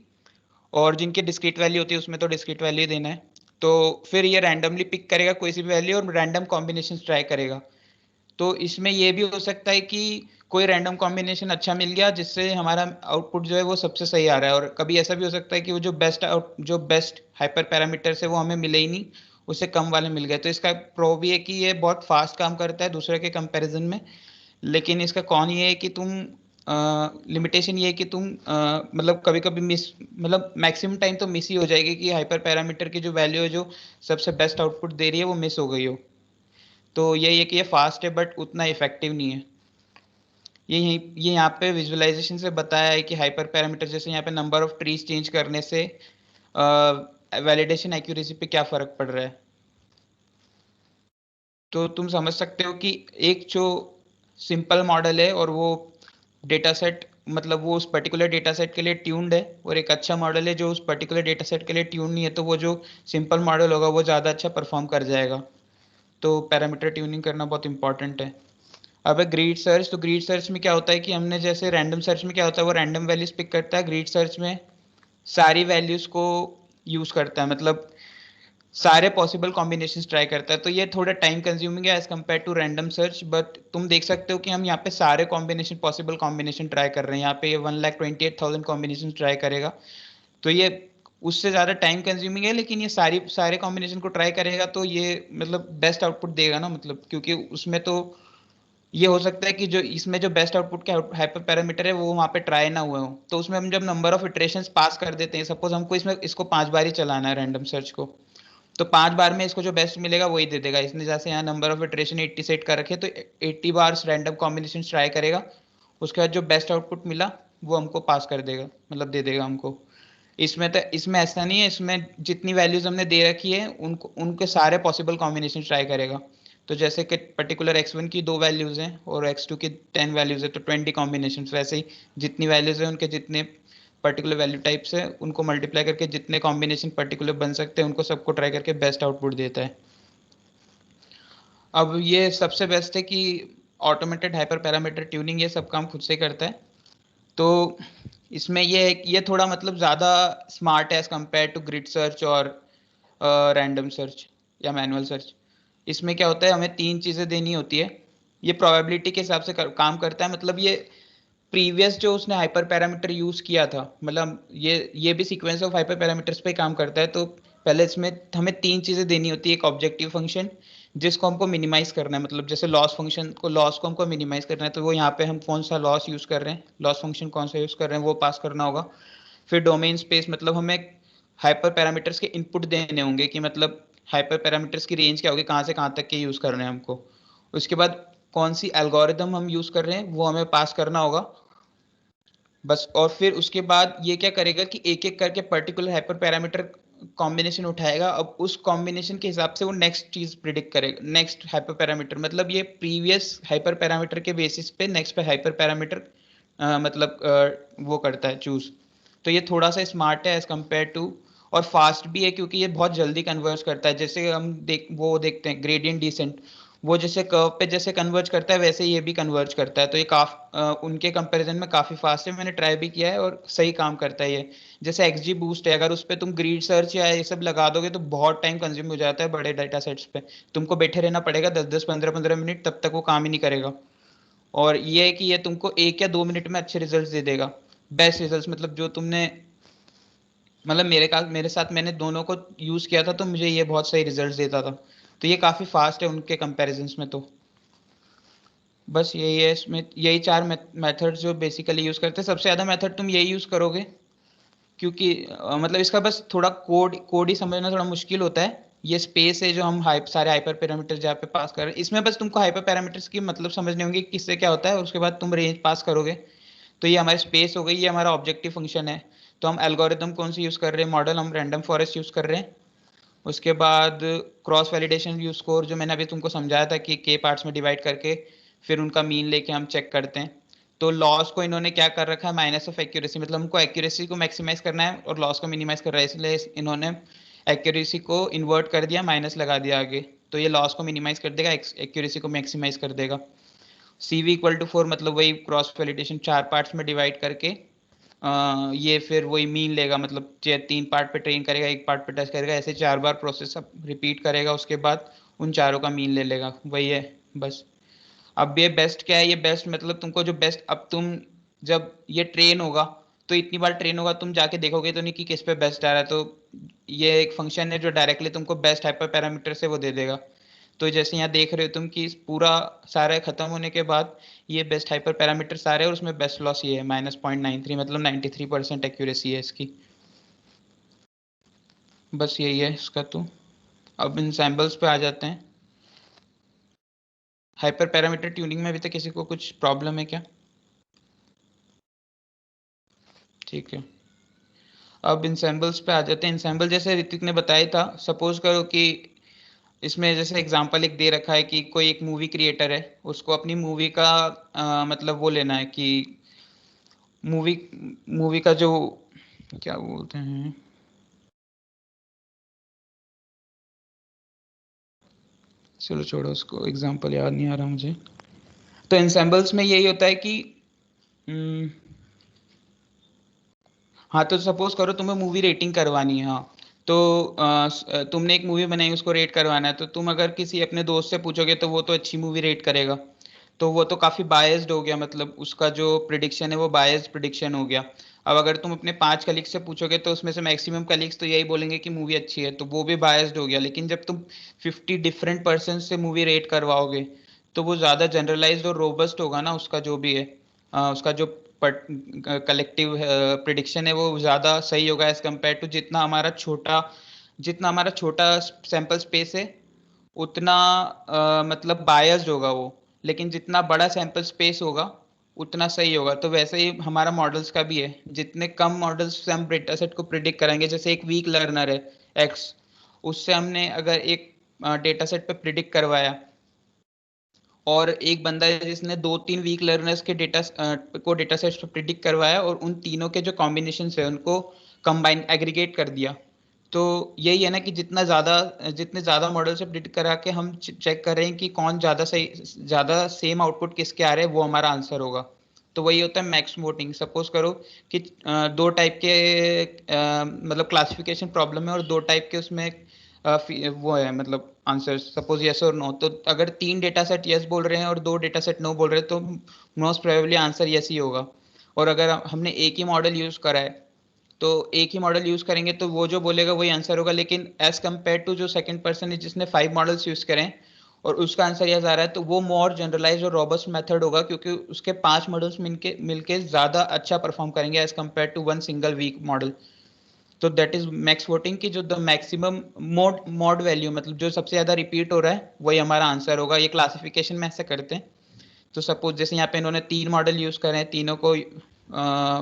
और जिनकी डिस्क्रीट वैल्यू होती है उसमें तो डिस्क्रीट वैल्यू देना है। तो फिर ये रैंडमली पिक करेगा कोई सी भी वैल्यू और रैंडम कॉम्बिनेशन ट्राई करेगा। तो इसमें ये भी हो सकता है कि कोई रैंडम कॉम्बिनेशन अच्छा मिल गया जिससे हमारा आउटपुट जो है वो सबसे सही आ रहा है, और कभी ऐसा भी हो सकता है कि वो जो बेस्ट हाइपर पैरामीटर्स है वो हमें मिले ही नहीं, उससे कम वाले मिल गए। तो इसका प्रो भी है कि ये बहुत फास्ट काम करता है दूसरे के कंपैरिजन में, लेकिन इसका कौन ये है कि तुम लिमिटेशन ये है कि तुम मतलब कभी कभी मिस, मतलब मैक्सिमम टाइम तो मिस ही हो जाएगी कि हाइपर पैरामीटर की जो वैल्यू है जो सबसे बेस्ट आउटपुट दे रही है वो मिस हो गई हो। तो यही है कि ये फास्ट है बट उतना इफेक्टिव नहीं है। ये यहाँ पे विजुअलाइजेशन से बताया है कि हाइपर पैरामीटर जैसे यहाँ पे नंबर ऑफ ट्रीज चेंज करने से वैलिडेशन एक्यूरेसी पे क्या फर्क पड़ रहा है। तो तुम समझ सकते हो कि एक जो सिंपल मॉडल है और वो डेटा सेट, मतलब वो उस पर्टिकुलर डेटा सेट के लिए ट्यून्ड है, और एक अच्छा मॉडल है जो उस पर्टिकुलर डेटा सेट के लिए ट्यून नहीं है, तो वो जो सिंपल मॉडल होगा वो ज़्यादा अच्छा परफॉर्म कर जाएगा। तो पैरामीटर ट्यूनिंग करना बहुत इंपॉर्टेंट है। अब है ग्रीड सर्च। तो ग्रीड सर्च में क्या होता है कि हमने जैसे रैंडम सर्च में क्या होता है, वो रैंडम वैल्यूज पिक करता है, ग्रीड सर्च में सारी वैल्यूज को यूज करता है, मतलब सारे पॉसिबल कॉम्बिनेशंस ट्राई करता है। तो ये थोड़ा टाइम कंज्यूमिंग है as compare to random search, but तुम देख सकते हो कि हम यहाँ पे सारे कॉम्बिनेशन पॉसिबल कॉम्बिनेशन ट्राई कर रहे हैं। यहाँ पे ये 1,28,000 कॉम्बिनेशन ट्राई करेगा, तो ये उससे ज़्यादा टाइम कंज्यूमिंग है, लेकिन ये सारे कॉम्बिनेशन को ट्राई करेगा तो ये मतलब बेस्ट आउटपुट देगा ना, मतलब क्योंकि उसमें तो ये हो सकता है कि जो इसमें जो बेस्ट आउटपुट के हाइपर पैरामीटर है वो वहाँ पे ट्राई ना हुए हो, तो उसमें हम जब नंबर ऑफ इटरेशंस पास कर देते हैं, सपोज हमको इसमें इसको 5 बार ही चलाना है रैंडम सर्च को, तो 5 बार में इसको जो बेस्ट मिलेगा वही दे देगा। इसने जैसे यहाँ नंबर ऑफ इटरेशन 80 सेट कर रखे, तो 80 बार रैंडम कॉम्बिनेशन ट्राई करेगा, उसके बाद जो बेस्ट आउटपुट मिला वो हमको पास कर देगा, मतलब दे देगा हमको। इसमें ऐसा नहीं है, इसमें जितनी वैल्यूज हमने दे रखी है उनको उनके सारे पॉसिबल कॉम्बिनेशन ट्राई करेगा। तो जैसे कि पर्टिकुलर x1 की 2 वैल्यूज हैं और x2 की 10 वैल्यूज है, तो 20 कॉम्बिनेशन। वैसे ही जितनी वैल्यूज है उनके जितने पर्टिकुलर वैल्यू टाइप्स है उनको मल्टीप्लाई करके जितने कॉम्बिनेशन पर्टिकुलर बन सकते हैं उनको सबको ट्राई करके बेस्ट आउटपुट देता है। अब ये सबसे बेस्ट है कि ऑटोमेटेड हाइपर पैरामीटर ट्यूनिंग ये सब काम खुद से करता है। तो इसमें ये थोड़ा मतलब ज़्यादा स्मार्ट है as compare to grid search और रैंडम सर्च या मैनुअल सर्च। इसमें क्या होता है, हमें 3 चीज़ें देनी होती है। ये प्रोबेबिलिटी के हिसाब से काम करता है, मतलब ये प्रीवियस जो उसने हाइपर पैरामीटर यूज़ किया था, मतलब ये भी सीक्वेंस ऑफ हाइपर पैरामीटर्स पे काम करता है। तो पहले इसमें हमें 3 चीज़ें देनी होती है। एक ऑब्जेक्टिव फंक्शन जिसको हमको मिनिमाइज करना है, मतलब जैसे लॉस को हमको मिनिमाइज करना है, तो वो यहाँ पे हम कौन सा लॉस यूज़ कर रहे हैं, लॉस फंक्शन कौन सा यूज़ कर रहे हैं वो पास करना होगा। फिर डोमेन स्पेस, मतलब हमें हाइपर पैरामीटर्स के इनपुट देने होंगे कि मतलब हाइपर पैरामीटर्स की रेंज क्या होगी, कहाँ से कहाँ तक के यूज़ कर रहे हैं हमको। उसके बाद कौन सी एल्गोरिदम हम यूज़ कर रहे हैं वो हमें पास करना होगा बस। और फिर उसके बाद ये क्या करेगा कि एक एक करके पर्टिकुलर हाइपर पैरामीटर कॉम्बिनेशन उठाएगा। अब उस कॉम्बिनेशन के हिसाब से वो नेक्स्ट चीज प्रिडिक्ट करेगा, नेक्स्ट हाइपर पैरामीटर, मतलब ये प्रीवियस हाइपर पैरामीटर के बेसिस पे नेक्स्ट पे हाइपर पैरामीटर मतलब वो करता है चूज। तो ये थोड़ा सा स्मार्ट है एज कम्पेयर टू, और फास्ट भी है क्योंकि ये बहुत जल्दी कन्वर्ज करता है। जैसे हम देखते हैं ग्रेडियंट डिसेंट, वो जैसे कर्व पे जैसे कन्वर्ज करता है वैसे ये भी कन्वर्ज करता है। तो ये उनके कंपैरिजन में काफ़ी फास्ट है, मैंने ट्राई भी किया है और सही काम करता है ये। जैसे XG बूस्ट है, अगर उस पर तुम ग्रीड सर्च या ये सब लगा दोगे तो बहुत टाइम कंज्यूम हो जाता है बड़े डाटा सेट्स पे, तुमको बैठे रहना पड़ेगा 10-10 15-15 मिनट, तब तक वो काम ही नहीं करेगा। और ये है कि ये तुमको 1 या 2 मिनट में अच्छे रिजल्ट दे देगा, बेस्ट रिजल्ट, मतलब जो तुमने, मतलब मेरे साथ मैंने दोनों को यूज़ किया था तो मुझे ये बहुत सही रिजल्ट देता था। तो ये काफ़ी फास्ट है उनके कंपेरिजन में। तो बस यही है, इसमें यही 4 मेथड जो बेसिकली यूज़ करते हैं। सबसे ज़्यादा मेथड तुम यही यूज़ करोगे क्योंकि मतलब इसका बस थोड़ा कोड ही समझना थोड़ा मुश्किल होता है। ये स्पेस है जो हम सारे हाइपर पैरामीटर्स जहाँ पे पास कर रहे हैं, इसमें बस तुमको हाइपर पैरामीटर्स की मतलब समझने होंगे किससे क्या होता है, और उसके बाद तुम रेंज पास करोगे। तो ये हमारी स्पेस हो गई, ये हमारा ऑब्जेक्टिव फंक्शन है। तो हम एल्गोरिदम कौन सी यूज़ कर रहे हैं, मॉडल हम रैंडम फॉरेस्ट यूज़ कर रहे हैं। उसके बाद क्रॉस वैलिडेशन व्यू स्कोर, जो मैंने अभी तुमको समझाया था कि के पार्ट्स में डिवाइड करके फिर उनका मीन लेके हम चेक करते हैं। तो लॉस को इन्होंने क्या कर रखा है, माइनस ऑफ एक्यूरेसी, मतलब हमको एक्यूरेसी को मैक्सिमाइज करना है और लॉस को मिनिमाइज कर रहा है, इसलिए इन्होंने एक्यूरेसी को इन्वर्ट कर दिया, माइनस लगा दिया आगे। तो ये लॉस को मिनिमाइज कर देगा, एक्यूरेसी को मैक्सिमाइज कर देगा। CV=4, मतलब वही क्रॉस वैलिडेशन 4 पार्ट्स में डिवाइड करके ये फिर वही मीन लेगा, मतलब 3 पार्ट पे ट्रेन करेगा, 1 पार्ट पे टेस्ट करेगा, ऐसे 4 बार प्रोसेस अब रिपीट करेगा, उसके बाद उन चारों का मीन ले लेगा, वही है बस। अब ये बेस्ट क्या है, ये बेस्ट मतलब तुमको जो बेस्ट, अब तुम जब ये ट्रेन होगा तो इतनी बार ट्रेन होगा, तुम जाके देखोगे तो नहीं कि किस पे बेस्ट आ रहा है, तो ये एक फंक्शन है जो डायरेक्टली तुमको बेस्ट हाइपर पैरामीटर से वो दे देगा। तो जैसे यहाँ देख रहे हो तुम कि पूरा सारा खत्म होने के बाद ये बेस्ट हाइपर पैरामीटर सारे, और उसमें बेस्ट लॉस ये है -0.93, मतलब 93% एक्यूरेसी है इसकी। बस यही है इसका। तो अब इन सैम्पल्स पे आ जाते हैं। हाइपर पैरामीटर ट्यूनिंग में अभी तक किसी को कुछ प्रॉब्लम है क्या? ठीक है, अब इंसेम्बल्स पे आ जाते हैं। इंसेम्बल जैसे ऋतिक ने बताया था, सपोज करो कि इसमें जैसे एग्जांपल एक दे रखा है कि कोई एक मूवी क्रिएटर है, उसको अपनी मूवी का मतलब वो लेना है कि मूवी मूवी का जो क्या बोलते हैं, चलो छोड़ो उसको, एग्जांपल याद नहीं आ रहा मुझे। तो इंसेम्बल्स में यही होता है कि हाँ, तो सपोज करो तुम्हें मूवी रेटिंग करवानी है। हाँ, तो तुमने एक मूवी बनाई, उसको रेट करवाना है, तो तुम अगर किसी अपने दोस्त से पूछोगे तो वो तो अच्छी मूवी रेट करेगा, तो वो तो काफी बायस्ड हो गया, मतलब उसका जो प्रिडिक्शन है वो बायस्ड प्रिडिक्शन हो गया। अब अगर तुम अपने 5 कलीग से पूछोगे तो उसमें से मैक्सिमम कलीग्स तो यही बोलेंगे कि मूवी अच्छी है, तो वो भी बायस्ड हो गया। लेकिन जब तुम 50 डिफरेंट पर्सन से मूवी रेट करवाओगे तो वो ज्यादा जनरलाइज्ड और रोबस्ट होगा ना, उसका जो भी है उसका जो कलेक्टिव प्रिडिक्शन है वो ज़्यादा सही होगा एज कम्पेयर टू जितना हमारा छोटा सैंपल स्पेस है उतना मतलब बायस्ड होगा वो। लेकिन जितना बड़ा सैंपल स्पेस होगा उतना सही होगा। तो वैसे ही हमारा मॉडल्स का भी है, जितने कम मॉडल्स से हम डेटा सेट को प्रिडिक्ट कराएंगे, जैसे एक वीक लर्नर है एक्स, उससे हमने अगर एक डेटा सेट पे प्रिडिक्ट करवाया, और एक बंदा है जिसने 2-3 वीक लर्नर्स के डेटा सेट्स पे प्रिडिक्ट करवाया और उन तीनों के जो कॉम्बिनेशन है उनको कंबाइन एग्रीगेट कर दिया। तो यही है ना कि जितने ज्यादा मॉडल से प्रिडिक्ट करा के हम चेक कर रहे हैं कि कौन ज्यादा सेम आउटपुट किसके आ रहे हैं, वो हमारा आंसर होगा। तो वही होता है मैक्स वोटिंग। सपोज करो कि दो टाइप के मतलब क्लासिफिकेशन प्रॉब्लम है और दो टाइप के उसमें वो है मतलब आंसर, सपोज यस और नो। तो अगर 3 डेटा सेट यस बोल रहे हैं और 2 डेटा सेट नो बोल रहे हैं तो most probably answer yes he होगा। और अगर हमने एक ही मॉडल यूज करा है तो एक ही मॉडल यूज करेंगे तो वो जो बोलेगा वही आंसर होगा। लेकिन एज कम्पेयर टू जो सेकंड पर्सन है जिसने 5 मॉडल्स यूज करें और उसका आंसर यस आ रहा है, तो वो मोर जनरलाइज और रोबस्ट मेथड होगा, क्योंकि उसके 5 मॉडल्स मिलके ज्यादा अच्छा परफॉर्म करेंगे as compare to one single weak model. तो दैट इज मैक्स वोटिंग की जो द मैक्सिमम मॉड वैल्यू, मतलब जो सबसे ज्यादा रिपीट हो रहा है वही हमारा आंसर होगा। ये क्लासिफिकेशन में ऐसे करते हैं। तो सपोज जैसे यहाँ पे इन्होंने 3 मॉडल यूज करे हैं, तीनों को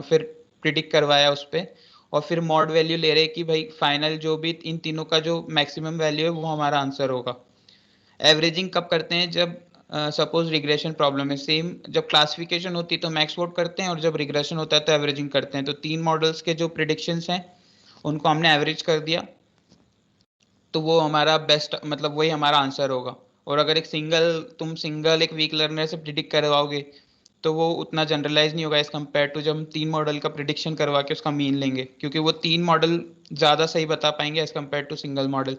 फिर प्रिडिक्ट करवाया उस पर, और फिर मॉड वैल्यू ले रहे हैं कि भाई फाइनल जो भी इन तीनों का जो मैक्सिमम वैल्यू है वो हमारा आंसर होगा। एवरेजिंग कब करते हैं? जब सपोज रिग्रेशन प्रॉब्लम है, सेम जब क्लासिफिकेशन होती है तो मैक्स वोट करते हैं, और जब रिग्रेशन होता है तो एवरेजिंग करते हैं। तो 3 मॉडल्स के जो प्रिडिक्शंस हैं उनको हमने एवरेज कर दिया, तो वो हमारा बेस्ट मतलब वही हमारा आंसर होगा। और अगर तुम सिंगल एक वीक लर्नर से प्रिडिक्ट करवाओगे तो वो उतना जनरलाइज नहीं होगा एज कम्पेयर टू जब हम 3 मॉडल का प्रिडिक्शन करवा के उसका मीन लेंगे, क्योंकि वो 3 मॉडल ज़्यादा सही बता पाएंगे as compare to single model.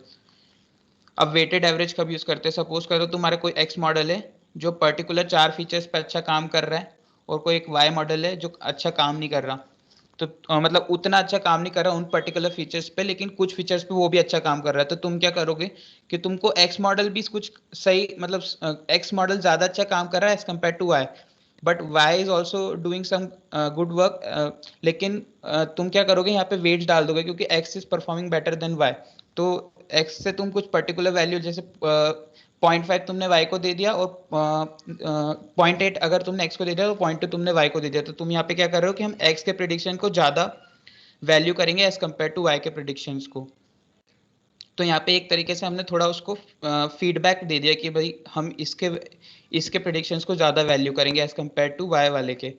अब वेटेड एवरेज कब यूज़ करते हैं? सपोज करो तुम्हारा कोई एक्स मॉडल है जो पर्टिकुलर 4 फीचर्स पर अच्छा काम कर रहा है, और कोई एक वाई मॉडल है जो अच्छा काम नहीं कर रहा। तो मतलब उतना अच्छा काम नहीं कर रहा उन पर्टिकुलर फीचर्स पे, लेकिन कुछ फीचर्स पे वो भी अच्छा काम कर रहा है। तो तुम क्या करोगे कि तुमको एक्स मॉडल भी कुछ सही, मतलब एक्स मॉडल ज्यादा अच्छा काम कर रहा है as compare to Y, but Y is also doing some good work. लेकिन तुम क्या करोगे, यहाँ पे वेट्स डाल दोगे क्योंकि X is performing better than Y. तो एक्स से तुम कुछ पर्टिकुलर वैल्यू जैसे 0.5 तुमने y को दे दिया, और 0.8 अगर तुमने x को दे दिया तो 0.2 तुमने y को दे दिया। तो तुम यहाँ पे क्या कर रहे हो कि हम x के प्रिडिक्शन को ज्यादा वैल्यू करेंगे एज कम्पेयर टू y के प्रिडिक्शंस को। तो यहाँ पे एक तरीके से हमने थोड़ा उसको फीडबैक दे दिया कि भाई हम इसके प्रिडिक्शंस को ज्यादा वैल्यू करेंगे एज कम्पेयर टू y वाले के,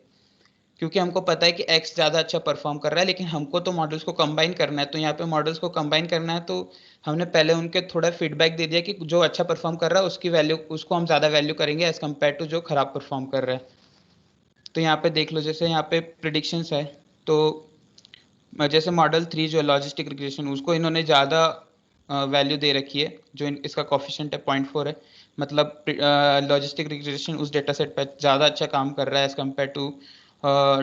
क्योंकि हमको पता है कि x ज़्यादा अच्छा परफॉर्म कर रहा है। लेकिन हमको तो मॉडल्स को कंबाइन करना है, तो यहाँ पे मॉडल्स को कंबाइन करना है तो हमने पहले उनके थोड़ा फीडबैक दे दिया कि जो अच्छा परफॉर्म कर रहा है उसकी वैल्यू, उसको हम ज़्यादा वैल्यू करेंगे एज कम्पेयर टू जो खराब परफॉर्म कर रहा है। तो यहाँ पे देख लो, जैसे यहाँ पे प्रिडिक्शंस है, तो जैसे मॉडल 3 जो लॉजिस्टिक रिग्रेशन, उसको इन्होंने ज़्यादा वैल्यू दे रखी है, जो इसका कोफिशिएंट है 0.4 है। मतलब लॉजिस्टिक रिग्रेशन उस डेटा सेट पर ज़्यादा अच्छा काम कर रहा है as compare to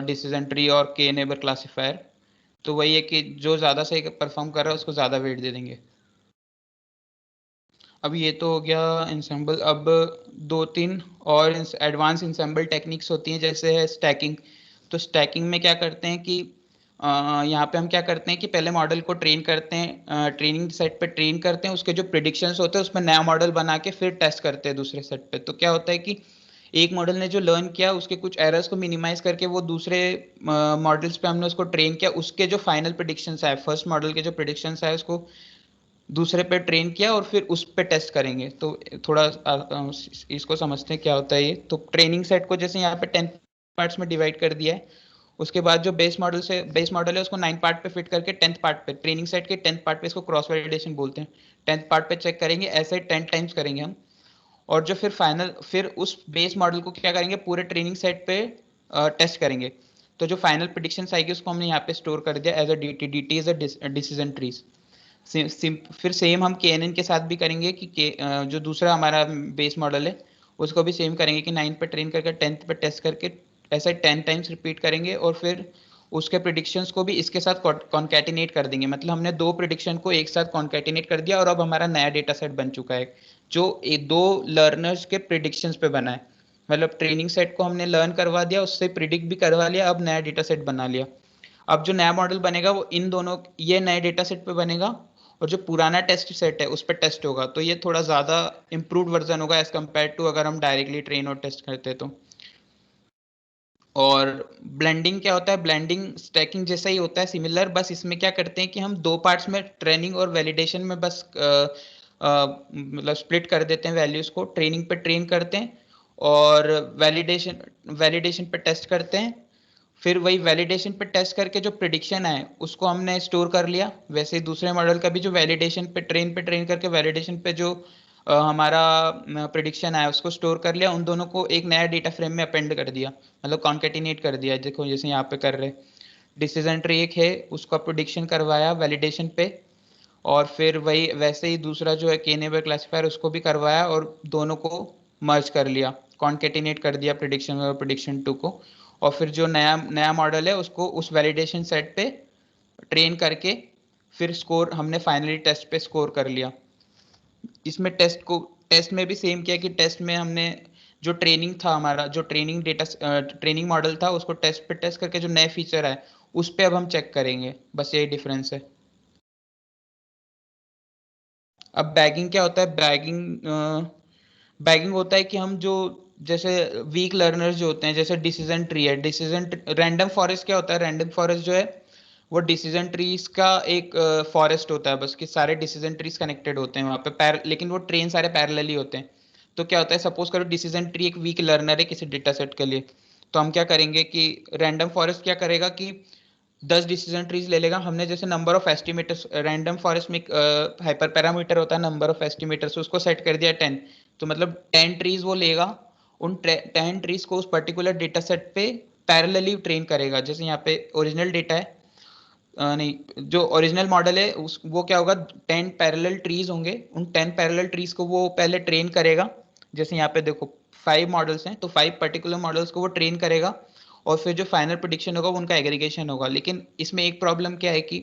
decision tree और के नेबर क्लासीफायर। तो वही है कि जो ज़्यादा सही परफॉर्म कर रहा है उसको ज़्यादा वेट दे देंगे। अब ये तो हो गया इंसेंबल। अब 2-3 और एडवांस इंसेंबल टेक्निक्स होती हैं, जैसे है स्टैकिंग। तो स्टैकिंग में क्या करते हैं कि यहाँ पे हम क्या करते हैं कि पहले मॉडल को ट्रेन करते हैं, ट्रेनिंग सेट पे ट्रेन करते हैं, उसके जो प्रिडिक्शंस होते हैं उसमें नया मॉडल बना के फिर टेस्ट करते हैं दूसरे सेट पे। तो क्या होता है कि एक मॉडल ने जो लर्न किया उसके कुछ एरर्स को मिनिमाइज करके वो दूसरे मॉडल्स पे हमने उसको ट्रेन किया, उसके जो फाइनल प्रिडिक्शंस आए, फर्स्ट मॉडल के जो प्रिडिक्शंस आए उसको दूसरे पे ट्रेन किया और फिर उस पे टेस्ट करेंगे। तो थोड़ा इसको समझते हैं क्या होता है ये। तो ट्रेनिंग सेट को जैसे यहाँ पे 10 पार्ट्स में डिवाइड कर दिया है, उसके बाद जो बेस मॉडल है उसको 9 पार्ट पे फिट करके 10th पार्ट पे, ट्रेनिंग सेट के 10th पार्ट पे, इसको क्रॉस वैलिडेशन बोलते हैं, 10th पार्ट पे चेक करेंगे। ऐसे 10 टाइम्स करेंगे हम। और जो फिर उस बेस मॉडल को क्या करेंगे, पूरे ट्रेनिंग सेट पे टेस्ट करेंगे। तो जो फाइनल प्रेडिक्शन आएगी उसको हमने यहाँ पे स्टोर कर दिया as a D is a decision trees. फिर सेम हम KNN के साथ भी करेंगे कि जो दूसरा हमारा बेस मॉडल है उसको भी सेम करेंगे कि 9 पे ट्रेन करके 10th पे टेस्ट करके ऐसे 10 टाइम्स रिपीट करेंगे। और फिर उसके प्रिडिक्शंस को भी इसके साथ कॉन्कैटिनेट कर देंगे। मतलब हमने 2 प्रिडिक्शन को एक साथ कॉन्कैटिनेट कर दिया और अब हमारा नया डेटा सेट बन चुका है जो 2 लर्नर्स के प्रिडिक्शंस पे बना है। मतलब ट्रेनिंग सेट को हमने लर्न करवा दिया, उससे प्रिडिक्ट भी करवा लिया, अब नया डेटा सेट बना लिया। अब जो नया मॉडल बनेगा वो इन दोनों ये नए डेटा सेट पे बनेगा और जो पुराना टेस्ट सेट है उस पर टेस्ट होगा। तो ये थोड़ा ज़्यादा इम्प्रूव्ड वर्जन होगा एज कम्पेयर टू अगर हम डायरेक्टली ट्रेन और टेस्ट करते तो। और ब्लेंडिंग क्या होता है, ब्लेंडिंग स्टैकिंग जैसा ही होता है, सिमिलर। बस इसमें क्या करते हैं कि हम 2 पार्ट्स में ट्रेनिंग और वैलिडेशन में बस मतलब स्प्लिट कर देते हैं वैल्यूज को। ट्रेनिंग पे ट्रेन करते हैं और वैलिडेशन पे टेस्ट करते हैं। फिर वही वैलिडेशन पे टेस्ट करके जो प्रिडिक्शन है उसको हमने स्टोर कर लिया। वैसे ही दूसरे मॉडल का भी जो वैलिडेशन पे ट्रेन करके वैलिडेशन पे जो हमारा प्रिडिक्शन आया उसको स्टोर कर लिया। उन दोनों को एक नया डेटा फ्रेम में अपेंड कर दिया, मतलब कॉन्केटिनेट कर दिया। देखो जैसे यहाँ पे कर रहे, डिसीजन ट्री एक है उसका प्रिडिक्शन करवाया वैलिडेशन पे, और फिर वही वैसे ही दूसरा जो है K-नेबर क्लासिफायर उसको भी करवाया और दोनों को मर्ज कर लिया, कॉन्केटिनेट कर दिया प्रिडिक्शन और प्रिडिक्शन 2 को। और फिर जो नया नया मॉडल है उसको उस वैलिडेशन सेट पे ट्रेन करके फिर स्कोर हमने फाइनली टेस्ट पे स्कोर कर लिया। इसमें टेस्ट में भी सेम किया कि टेस्ट में हमने जो ट्रेनिंग था हमारा, जो ट्रेनिंग मॉडल था उसको टेस्ट पे टेस्ट करके जो नए फीचर है उस पे अब हम चेक करेंगे। बस यही डिफरेंस है। अब बैगिंग क्या होता है, बैगिंग होता है कि हम जो जैसे वीक लर्नर्स जो होते हैं, जैसे डिसीजन ट्री है, रैंडम फॉरेस्ट क्या होता है, रैंडम फॉरेस्ट जो है वो डिसीजन ट्रीज का एक फॉरेस्ट होता है बस, कि सारे डिसीजन ट्रीज कनेक्टेड होते हैं वहाँ पे लेकिन वो ट्रेन सारे पैरेलली होते हैं। तो क्या होता है, सपोज करो डिसीजन ट्री एक वीक लर्नर है किसी डेटा सेट के लिए, तो हम क्या करेंगे कि रैंडम फॉरेस्ट क्या करेगा कि 10 डिसीजन ट्रीज ले लेगा। हमने जैसे number of estimators, random forest में एक हाइपर पैरामीटर होता है नंबर ऑफ एस्टिमेटर्स, उसको सेट कर दिया 10। तो मतलब 10 ट्रीज वो लेगा, उन 10 ट्रीज को उस पर्टिकुलर डेटा सेट पे पैरेलली ट्रेन करेगा। जैसे यहाँ पे ओरिजिनल डेटा है, नहीं जो ओरिजिनल मॉडल है उस वो क्या होगा, 10 पैरेलल ट्रीज होंगे, उन 10 पैरेलल ट्रीज को वो पहले ट्रेन करेगा। जैसे यहाँ पे देखो 5 मॉडल्स हैं तो 5 पर्टिकुलर मॉडल्स को वो ट्रेन करेगा और फिर जो फाइनल प्रेडिक्शन होगा वो उनका एग्रीगेशन होगा। लेकिन इसमें एक प्रॉब्लम क्या है कि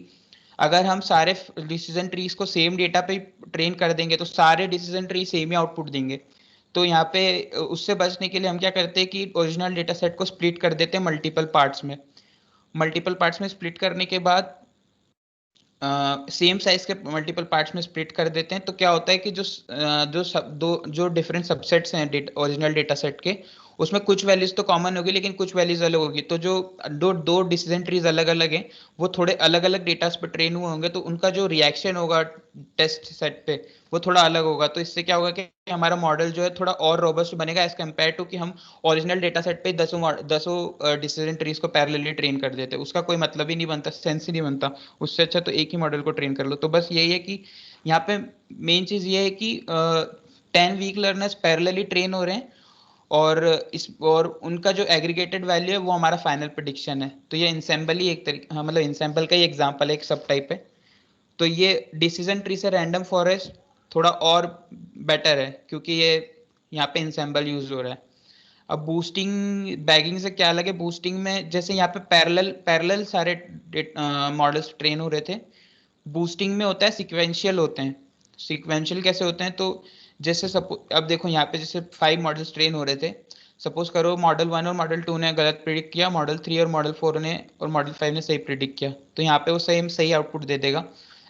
अगर हम सारे डिसीजन ट्रीज को सेम डेटा पे ट्रेन कर देंगे तो सारे डिसीजन ट्री सेम ही आउटपुट देंगे। तो यहाँ पे उससे बचने के लिए हम क्या करते हैं कि ओरिजिनल डेटा सेट को स्प्लिट कर देते हैं मल्टीपल पार्ट्स में। मल्टीपल पार्ट्स में स्प्लिट करने के बाद सेम साइज के मल्टीपल पार्ट्स में स्प्लिट कर देते हैं। तो क्या होता है कि जो डिफरेंट सबसेट्स हैं ओरिजिनल डेटा सेट के, उसमें कुछ वैल्यूज तो कॉमन होगी लेकिन कुछ वैल्यूज अलग होगी। तो जो दो डिसीजन ट्रीज अलग अलग हैं वो थोड़े अलग अलग डेटा पे ट्रेन हुए होंगे, तो उनका जो रिएक्शन होगा टेस्ट सेट पे वो थोड़ा अलग होगा। तो इससे क्या होगा कि हमारा मॉडल जो है थोड़ा और रोबस्ट बनेगा एज कम्पेयर टू कि हम ओरिजिनल डेटा सेट पे दसों डिसीजन ट्रीज को पैरेलली ट्रेन कर देते, उसका कोई मतलब ही नहीं बनता, सेंस ही नहीं बनता। उससे अच्छा तो एक ही मॉडल को ट्रेन कर लो। तो बस यही है कि यहाँ पे मेन चीज ये है कि 10 वीक लर्नर्स पैरेलली ट्रेन हो रहे हैं और उनका जो एग्रीगेटेड वैल्यू है वो हमारा फाइनल प्रेडिक्शन है। तो ये इंसेंबल ही एक तरीके, हाँ मतलब इंसेंबल का ही एग्जांपल है, एक सब टाइप है। तो ये डिसीजन ट्री से रैंडम फॉरेस्ट थोड़ा और बेटर है क्योंकि ये यहाँ पे इंसेम्बल यूज हो रहा है। अब बूस्टिंग बैगिंग से क्या अलग है? बूस्टिंग में जैसे यहाँ पे पैरेलल सारे मॉडल्स ट्रेन हो रहे थे, बूस्टिंग में होता है सिक्वेंशियल होते हैं। सिक्वेंशियल कैसे होते हैं? तो जैसे अब देखो यहाँ पे जैसे 5 मॉडल्स ट्रेन हो रहे थे, सपोज करो मॉडल 1 और मॉडल 2 ने गलत प्रिडिक्ट किया, मॉडल 3 और मॉडल 4 ने और मॉडल 5 ने सही प्रिडिक्ट किया, तो यहाँ पे वो सही आउटपुट दे देगा।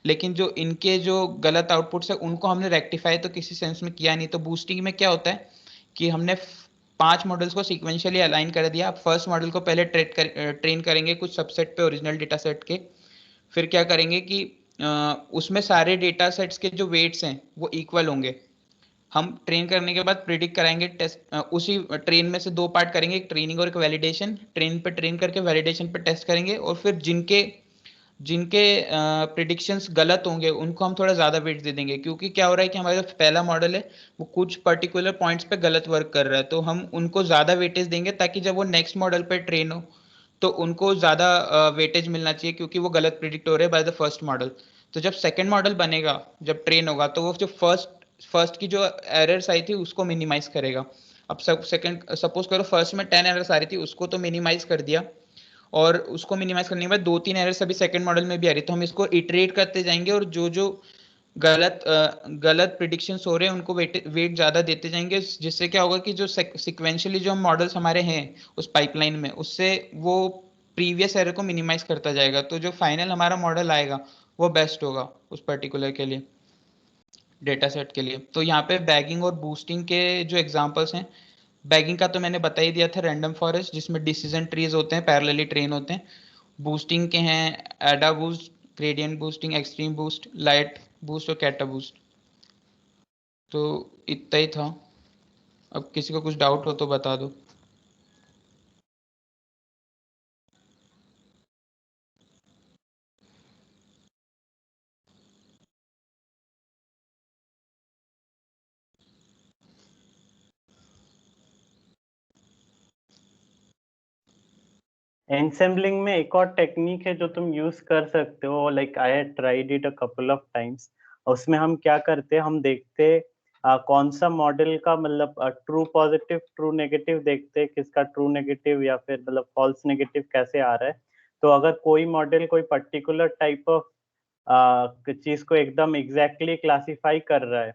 लेकिन जो इनके जो गलत आउटपुट्स है उनको हमने रेक्टिफाई तो किसी सेंस में किया नहीं। तो बूस्टिंग में क्या होता है कि हमने 5 मॉडल्स को सिक्वेंशियली अलाइन कर दिया। आप फर्स्ट मॉडल को पहले ट्रेन करेंगे कुछ सबसेट पे ओरिजिनल डेटा सेट के, फिर क्या करेंगे कि उसमें सारे डेटा सेट्स के जो वेट्स हैं वो इक्वल होंगे। हम ट्रेन करने के बाद प्रिडिक्ट कराएंगे टेस्ट, उसी ट्रेन में से 2 पार्ट करेंगे, एक ट्रेनिंग और एक वैलिडेशन। ट्रेन करके वैलिडेशन पे टेस्ट करेंगे, और फिर जिनके प्रिडिक्शंस गलत होंगे उनको हम थोड़ा ज़्यादा वेट दे देंगे, क्योंकि क्या हो रहा है कि हमारा जो पहला मॉडल है वो कुछ पर्टिकुलर पॉइंट्स पे गलत वर्क कर रहा है, तो हम उनको ज़्यादा वेटेज देंगे ताकि जब वो नेक्स्ट मॉडल पे ट्रेन हो तो उनको ज़्यादा वेटेज मिलना चाहिए, क्योंकि वो गलत प्रिडिक्ट हो रहे हैं बाय द फर्स्ट मॉडल। तो जब सेकेंड मॉडल बनेगा, जब ट्रेन होगा, तो वो जो फर्स्ट की जो एरर्स आई थी उसको मिनिमाइज करेगा। अब सेकंड सपोज करो फर्स्ट में 10 एरर्स आ रही थी, उसको तो मिनिमाइज कर दिया, और उसको मिनिमाइज करने के बाद 2-3 एरर्स अभी सेकंड मॉडल में भी आ रही, तो हम इसको इटरेट करते जाएंगे, और जो गलत प्रिडिक्शंस हो रहे हैं उनको वेट ज़्यादा देते जाएंगे, जिससे क्या होगा कि जो सिक्वेंशियली जो मॉडल्स हमारे हैं उस पाइपलाइन में, उससे वो प्रीवियस एरर को मिनिमाइज करता जाएगा, तो जो फाइनल हमारा मॉडल आएगा वो बेस्ट होगा उस पर्टिकुलर के लिए, डेटा सेट के लिए। तो यहाँ पे बैगिंग और बूस्टिंग के जो एग्जांपल्स हैं, बैगिंग का तो मैंने बता ही दिया था, रैंडम फॉरेस्ट जिसमें डिसीजन ट्रीज होते हैं, पैरेलली ट्रेन होते हैं। बूस्टिंग के हैं एडा boost, gradient boosting, extreme boost, light boost और कैटा बूस्ट। तो इतना ही था। अब किसी को कुछ डाउट हो तो बता दो। एनसेम्बलिंग में एक और टेक्निक है जो तुम यूज कर सकते हो, like I had tried it a couple of times. उसमें हम क्या करते हैं, हम देखते कौन सा मॉडल का मतलब ट्रू पॉजिटिव ट्रू नेगेटिव देखते हैं, किसका ट्रू नेगेटिव या फिर मतलब फॉल्स नेगेटिव कैसे आ रहा है। तो अगर कोई मॉडल कोई पर्टिकुलर टाइप ऑफ चीज को एकदम एग्जैक्टली क्लासीफाई कर रहा है,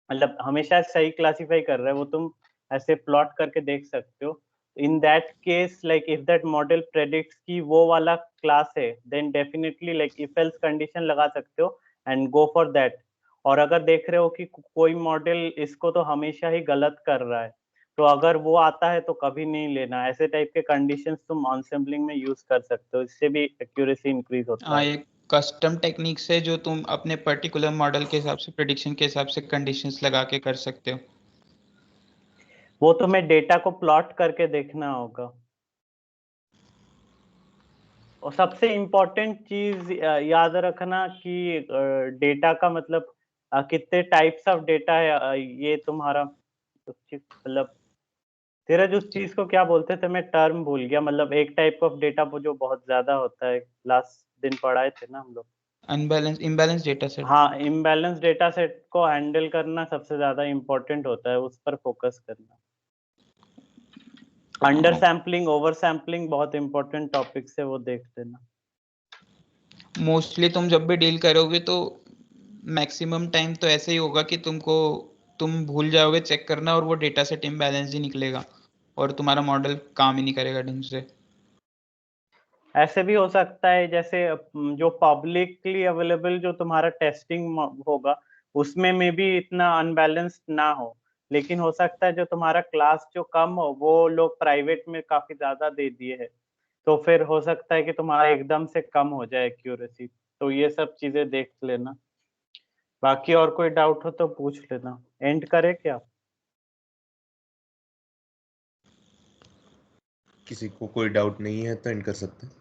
मतलब हमेशा सही क्लासीफाई कर रहा है, वो तुम ऐसे प्लॉट करके देख सकते हो। In that case like if that model predicts कि वो वाला क्लास है, then definitely like if else condition लगा सकते हो एंड गो फॉर दैट। और अगर देख रहे हो कि कोई मॉडल इसको तो हमेशा ही गलत कर रहा है, तो अगर वो आता है तो कभी नहीं लेना। ऐसे टाइप के कंडीशंस तुम ऑनसेम्पलिंग में यूज कर सकते हो, इससे भी एक्यूरेसी इंक्रीज होता हाँ, है। एक कस्टम टेक्निक्स है जो तुम अपने पर्टिकुलर मॉडल के हिसाब से, प्रेडिक्शन के हिसाब से कंडीशंस लगा के कर सकते हो। वो तुम्हें डेटा को प्लॉट करके देखना होगा। और सबसे इम्पोर्टेंट चीज याद रखना कि डेटा का मतलब कितने टाइप्स ऑफ डेटा है। ये तुम्हारा मतलब तेरा जो चीज को क्या बोलते थे, मैं टर्म भूल गया। मतलब एक टाइप ऑफ डेटा वो जो बहुत ज्यादा होता है, लास्ट दिन पढ़ाए थे ना हम लोग। Imbalance data set. हाँ, इम्बैलेंस डेटा सेट को हैंडल करना सबसे ज्यादा इम्पोर्टेंट होता है, उस पर फोकस करना। अंडर सैम्पलिंग ओवर सैम्पलिंग बहुत इंपॉर्टेंट टॉपिक्स है, वो देख लेना। मोस्टली तुम जब भी डील करोगे तो मैक्सिमम टाइम तो ऐसे ही होगा कि तुम भूल जाओगे चेक करना, और वो डेटा सेट इम्बैलेंस ही निकलेगा और तुम्हारा मॉडल काम ही नहीं करेगा ढंग से। ऐसे भी हो सकता है जैसे जो पब्लिकली अवेलेबल जो तुम्हारा टेस्टिंग होगा उसमें में भी इतना अनबैलेंस्ड ना हो, लेकिन हो सकता है जो तुम्हारा क्लास जो कम हो वो लोग प्राइवेट में काफी ज्यादा दे दिए है, तो फिर हो सकता है कि तुम्हारा एकदम से कम हो जाए एक्यूरेसी। तो ये सब चीजें देख लेना। बाकी और कोई डाउट हो तो पूछ लेना। एंड करे क्या? किसी को कोई डाउट नहीं है तो एंड कर सकते हैं।